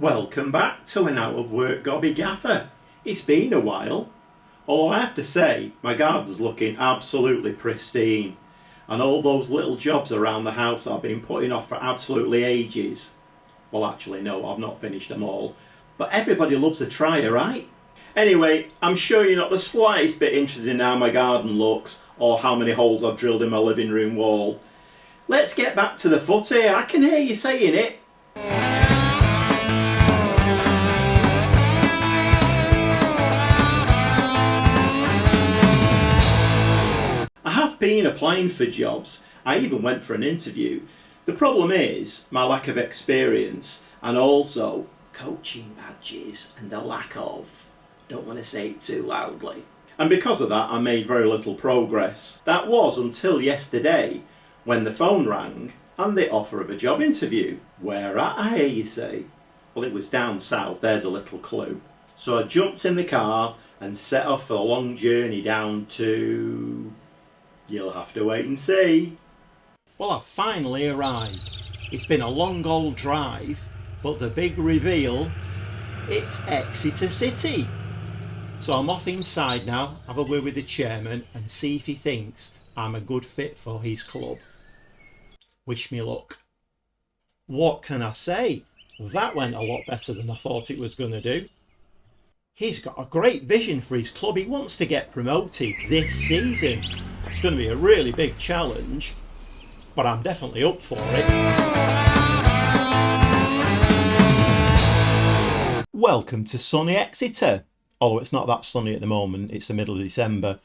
Welcome back to an out of work gobby gaffer. It's been a while. Although I have to say, my garden's looking absolutely pristine. And all those little jobs around the house I've been putting off for absolutely ages. Well, actually, no, I've not finished them all. But everybody loves a try, right? Anyway, I'm sure you're not the slightest bit interested in how my garden looks or how many holes I've drilled in my living room wall. Let's get back to the footy. I can hear you saying it. I have been applying for jobs. I even went for an interview. The problem is my lack of experience and also coaching badges and the lack of. Don't want to say it too loudly. And because of that, I made very little progress. That was until yesterday when the phone rang and the offer of a job interview. Where at, I hear you say? Well, it was down south, there's a little clue. So I jumped in the car and set off for a long journey down to... You'll have to wait and see. Well, I've finally arrived. It's been a long old drive, but the big reveal, it's Exeter City. So I'm off inside now, have a word with the chairman and see if he thinks I'm a good fit for his club. Wish me luck. What can I say? That went a lot better than I thought it was going to do. He's got a great vision for his club. He wants to get promoted this season. It's going to be a really big challenge, but I'm definitely up for it. Welcome to sunny Exeter. Although it's not that sunny at the moment, it's the middle of December.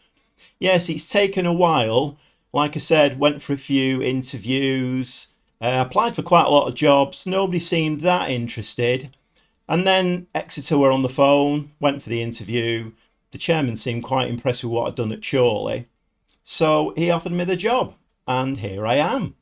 Yes, it's taken a while. Like I said, went for a few interviews, applied for quite a lot of jobs. Nobody seemed that interested. And then Exeter were on the phone, went for the interview. The chairman seemed quite impressed with what I'd done at 𝐄𝐩𝐢𝐬𝐬𝐿. So he offered me the job, and here I am.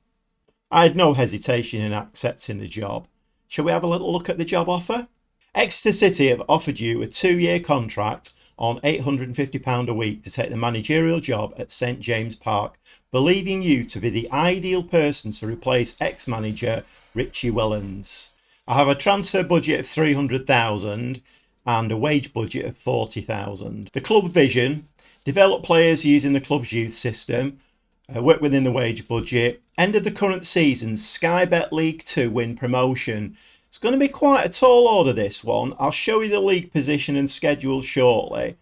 I had no hesitation in accepting the job. Shall we have a little look at the job offer? Exeter City have offered you a 2-year contract on £850 a week to take the managerial job at St James Park, believing you to be the ideal person to replace ex-manager 𝐄𝐩𝐢𝐬𝐬𝐿. I have a transfer budget of £300,000 and a wage budget of £40,000. The club vision: develop players using the club's youth system, work within the wage budget, end of the current season, 𝐶𝐈Bet League 2 win promotion. It's going to be quite a tall order, this one. I'll show you the league position and schedule shortly.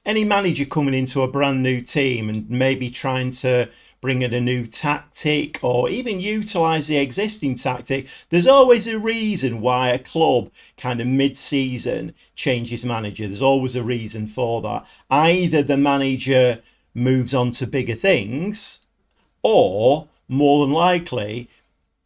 Any manager coming into a brand new team and maybe trying to bring in a new tactic or even utilise the existing tactic, there's always a reason why a club kind of mid-season changes manager. There's always a reason for that. Either the manager moves on to bigger things, or more than likely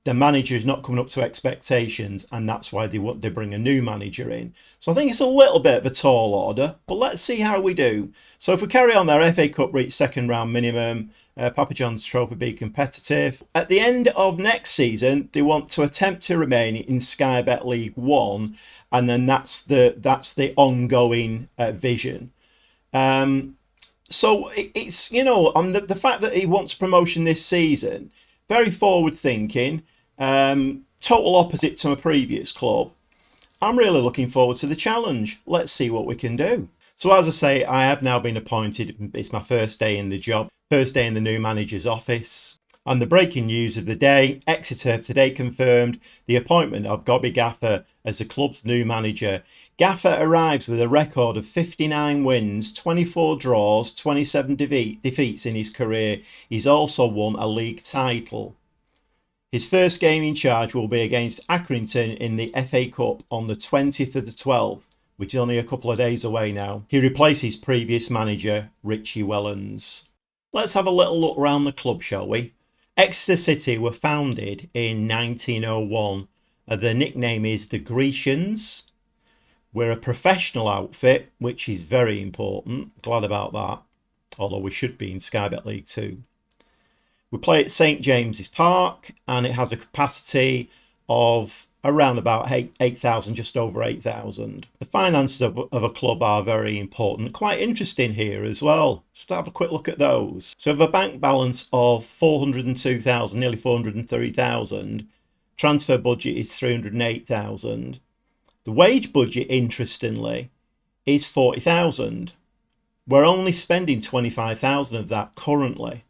the manager is not coming up to expectations, and that's why they bring a new manager in. So I think it's a little bit of a tall order, but let's see how we do. So if we carry on there, FA Cup reach second round minimum, Papa John's Trophy be competitive. At the end of next season, they want to attempt to remain in 𝐶𝐈Bet League 1, and then that's the ongoing vision. So it's, you know, the fact that he wants promotion this season, very forward thinking, total opposite to my previous club. I'm really looking forward to the challenge. Let's see what we can do. So as I say, I have now been appointed. It's my first day in the job, first day in the new manager's office. And the breaking news of the day: Exeter have today confirmed the appointment of Gobby Gaffer as the club's new manager. Gaffer arrives with a record of 59 wins, 24 draws, 27 defeats in his career. He's also won a league title. His first game in charge will be against Accrington in the FA Cup on the 20th of the 12th, which is only a couple of days away now. He replaces previous manager 𝐿𝐻𝐲𝐻𝐿𝐬𝐿. Let's have a little look around the club, shall we? Exeter City were founded in 1901. Their nickname is the Grecians. We're a professional outfit, which is very important. Glad about that. Although we should be in 𝐶𝐈Bet League 2. We play at St James's Park, and it has a capacity of around about 8,000, just over 8,000. The finances of a club are very important. Quite interesting here as well. Just have a quick look at those. So we have a bank balance of 402,000, nearly 403,000. Transfer budget is 308,000. The wage budget, interestingly, is 40,000. We're only spending 25,000 of that currently.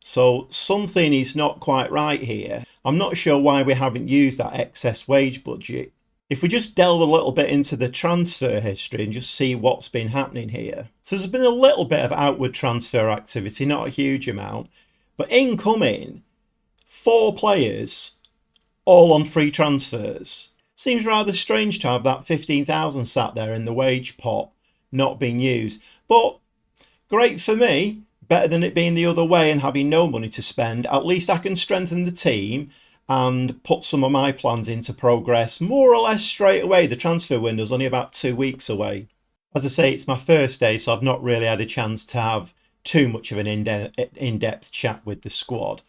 So something is not quite right here. I'm not sure why we haven't used that excess wage budget. If we just delve a little bit into the transfer history and just see what's been happening here. So there's been a little bit of outward transfer activity, not a huge amount, but incoming 4 players, all on free transfers. Seems rather strange to have that 15,000 sat there in the wage pot not being used, but great for me. Better than it being the other way and having no money to spend. At least I can strengthen the team and put some of my plans into progress more or less straight away. The transfer window's only about 2 weeks away. As I say, it's my first day, so I've not really had a chance to have too much of an in-depth chat with the squad.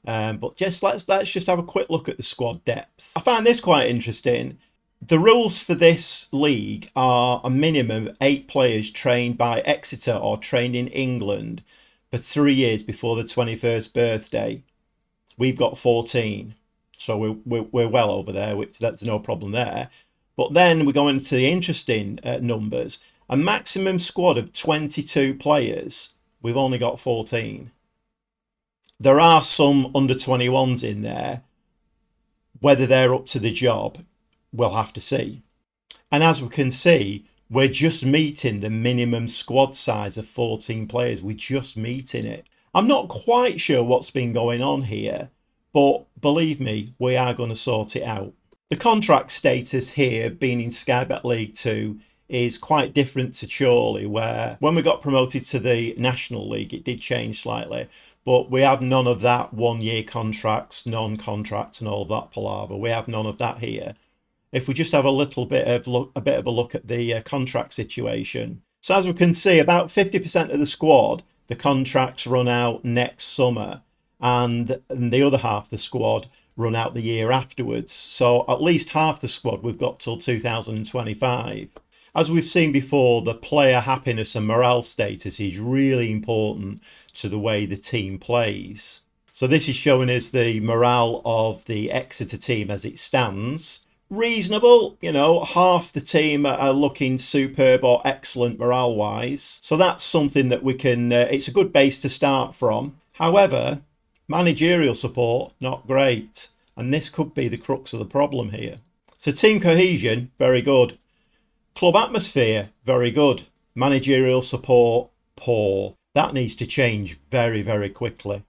But just let's just have a quick look at the squad depth. I find this quite interesting. The rules for this league are a minimum of 8 players trained by Exeter or trained in England for 3 years before the 21st birthday. We've got 14, so we're well over there, which that's no problem there. But then we go into the interesting numbers. A maximum squad of 22 players, we've only got 14. There are some under 21s in there. Whether they're up to the job, we'll have to see. And as we can see, we're just meeting the minimum squad size of 14 players. We're just meeting it. I'm not quite sure what's been going on here, but believe me, we are going to sort it out. The contract status here, being in Sky Bet League 2, is quite different to 𝐄𝐩𝐢𝐬𝐬𝐿, where when we got promoted to the National League, it did change slightly. But we have none of that 1-year contracts, non-contract and all that palaver. We have none of that here. If we just have a little bit of a look at the contract situation. So as we can see, about 50% of the squad, the contracts run out next summer, and the other half of the squad run out the year afterwards. So at least half the squad we've got till 2025. As we've seen before, the player happiness and morale status is really important to the way the team plays. So this is showing us the morale of the Exeter team as it stands. Reasonable, you know, half the team are looking superb or excellent morale wise, so that's something that we can it's a good base to start from. However, managerial support not great, and this could be the crux of the problem here. So team cohesion, very good. Club atmosphere, very good. Managerial support, poor. That needs to change very, very quickly.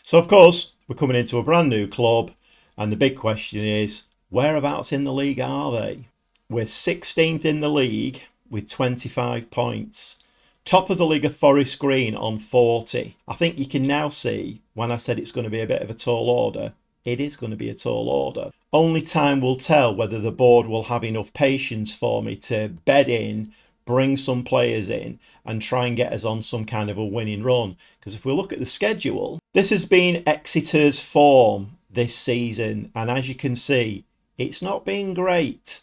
So of course, we're coming into a brand new club, and the big question is, whereabouts in the league are they? We're 16th in the league with 25 points. Top of the league of Forest Green on 40. I think you can now see when I said it's going to be a bit of a tall order, it is going to be a tall order. Only time will tell whether the board will have enough patience for me to bed in, bring some players in and try and get us on some kind of a winning run. Because if we look at the schedule, this has been Exeter's form this season, and as you can see, it's not been great.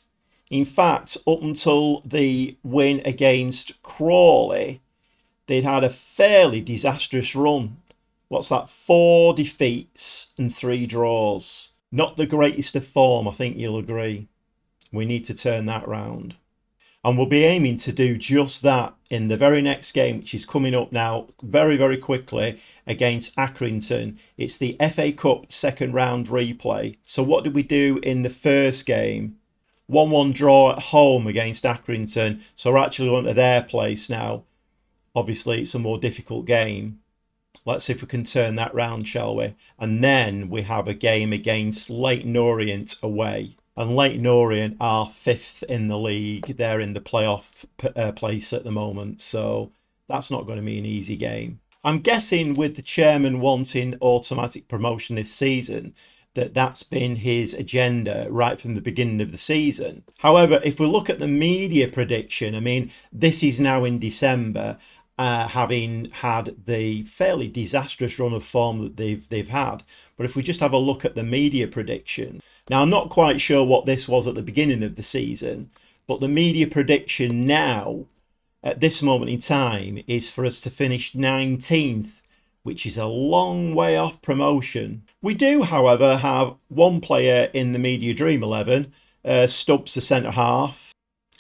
In fact, up until the win against Crawley, they'd had a fairly disastrous run. What's that? 4 defeats and 3 draws. Not the greatest of form, I think you'll agree. We need to turn that round. And we'll be aiming to do just that in the very next game, which is coming up now very, very quickly against Accrington. It's the FA Cup second round replay. So what did we do in the first game? 1-1 draw at home against Accrington. So we're actually going to their place now. Obviously, it's a more difficult game. Let's see if we can turn that round, shall we? And then we have a game against Leyton Orient away. And Leyton Orient are 5th in the league. They're in the playoff place at the moment. So that's not going to be an easy game. I'm guessing with the chairman wanting automatic promotion this season, that's been his agenda right from the beginning of the season. However, if we look at the media prediction, I mean, this is now in December, having had the fairly disastrous run of form that they've had. But if we just have a look at the media prediction, now I'm not quite sure what this was at the beginning of the season, but the media prediction now at this moment in time is for us to finish 19th, which is a long way off promotion. We do, however, have one player in the media dream 11, Stubbs the centre half.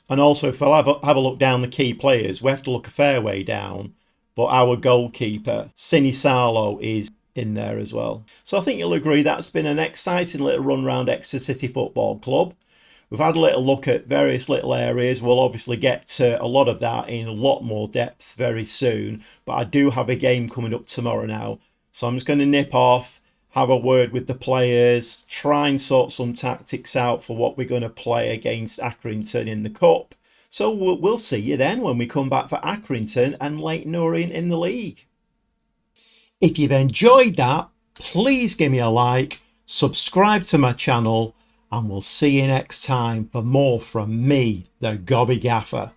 And also, if I have a look down the key players, we have to look a fair way down. But our goalkeeper, Sinisalo, is in there as well. So I think you'll agree that's been an exciting little run round Exeter City Football Club. We've had a little look at various little areas. We'll obviously get to a lot of that in a lot more depth very soon. But I do have a game coming up tomorrow now. So I'm just going to nip off, have a word with the players, try and sort some tactics out for what we're going to play against Accrington in the Cup. So we'll see you then when we come back for Accrington and Leyton Orient in the league. If you've enjoyed that, please give me a like, subscribe to my channel, and we'll see you next time for more from me, the Gobby Gaffer.